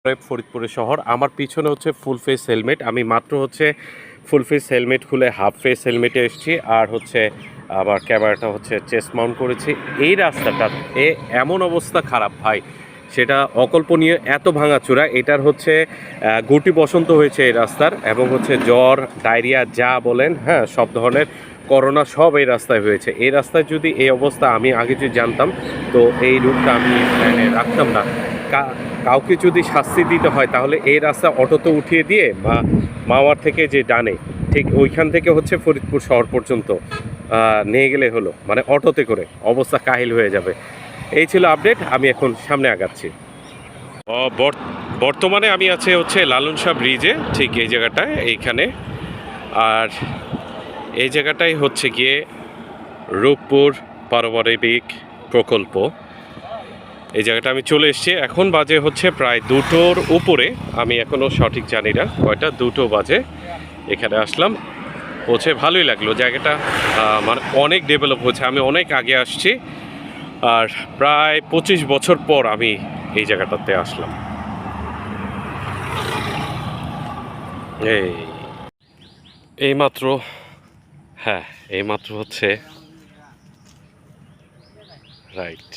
ফরিদপুরের শহর। আমার পিছনে হচ্ছে ফুল ফেস হেলমেট। আমি মাত্র হচ্ছে ফুল ফেস হেলমেট খুলে হাফ ফেস হেলমেটে এসেছি, আর হচ্ছে আমার ক্যামেরাটা হচ্ছে চেস্ট মাউন্ট করেছি। এই রাস্তাটা এমন অবস্থা খারাপ ভাই, সেটা অকল্পনীয়, এত ভাঙাচোরা। এটার হচ্ছে গুটি বসন্ত হয়েছে এই রাস্তার, এবং হচ্ছে জ্বর, ডায়রিয়া যা বলেন, হ্যাঁ, সব ধরনের করোনা সব এই রাস্তায় হয়েছে। এই রাস্তায় যদি এই অবস্থা আমি আগে যদি জানতাম, তো এই রুটটা আমি রাখতাম না। কাউকে যদি শাস্তি দিতে হয় তাহলে এই রাস্তা অটোতে উঠিয়ে দিয়ে মাওয়ার থেকে যে ডানে, ঠিক ওইখান থেকে হচ্ছে ফরিদপুর শহর পর্যন্ত নিয়ে গেলে হলো, মানে অটোতে করে অবস্থা কাহিল হয়ে যাবে। এই ছিল আপডেট। আমি এখন সামনে আগাচ্ছি। বর্তমানে আমি আছি হচ্ছে লালন শাহ ব্রিজে, ঠিক এই জায়গাটায়, এইখানে। আর এই জায়গাটাই হচ্ছে গিয়ে রূপপুর পারমাণবিক প্রকল্প। এই জায়গাটা আমি চলে এসেছি। এখন বাজে হচ্ছে প্রায় 2টোর উপরে, আমি এখনও সঠিক জানি না কয়টা, 2টো বাজে। এখানে আসলাম, পৌঁছে ভালোই লাগলো। জায়গাটা মানে অনেক ডেভেলপ হয়েছে। আমি অনেক আগে আসছি, আর প্রায় 25 বছর পর আমি এই জায়গাটাতে আসলাম। এইমাত্র, হ্যাঁ, এইমাত্র হচ্ছে রাইট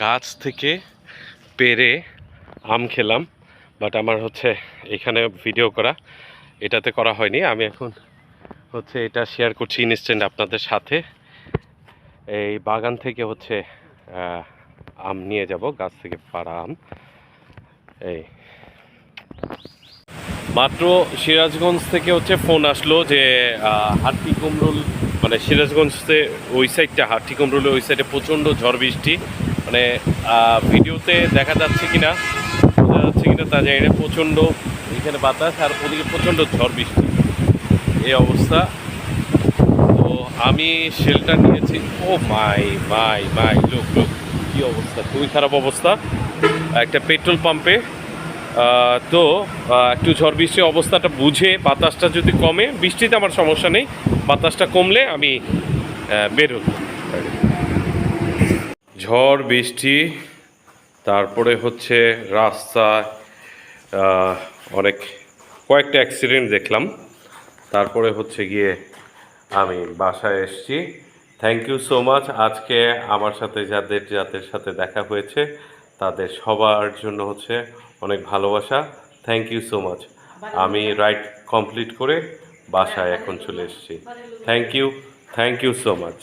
গাছ থেকে পেরে আম খেলাম। বাট আমার হচ্ছে এখানে ভিডিও করা, এটাতে করা হয়নি। আমি এখন হচ্ছে এটা শেয়ার করছি ইনস্ট্যান্ট আপনাদের সাথে। এই বাগান থেকে হচ্ছে আম নিয়ে যাব, গাছ থেকে পাড়া আম। এই মাত্র সিরাজগঞ্জ থেকে হচ্ছে ফোন আসলো যে হাট্টি কুমরুল, মানে সিরাজগঞ্জে ওই সাইডটা, হাট্টি কুমরুলের ওই সাইডে প্রচণ্ড ঝড় বৃষ্টি। মানে ভিডিওতে দেখা যাচ্ছে কিনা, বোঝা যাচ্ছে কিনা তা জানি না। প্রচণ্ড এখানে বাতাস, আর ওদিকে প্রচণ্ড ঝড় বৃষ্টি, এই অবস্থা। তো আমি শেল্টার নিয়েছি। ও মাই মাই মাই, লোক লোক, কী অবস্থা, খুবই খারাপ অবস্থা একটা পেট্রোল পাম্পে। তো একটু ঝড় বৃষ্টির অবস্থাটা বুঝে, বাতাসটা যদি কমে, বৃষ্টিতে আমার সমস্যা নেই, বাতাসটা কমলে আমি বের হব। ঝড় বৃষ্টি, তারপরে হচ্ছে রাস্তায় অনেক কয়েকটা অ্যাক্সিডেন্ট দেখলাম। তারপরে হচ্ছে গিয়ে আমি বাসায় এসেছি। Thank you so much. আজকে আমার সাথে যাদের যাদের সাথে দেখা হয়েছে তাদের সবার জন্য হচ্ছে অনেক ভালোবাসা। Thank you so much. আমি রাইড কমপ্লিট করে বাসায় এখন চলে এসেছি। Thank you so much.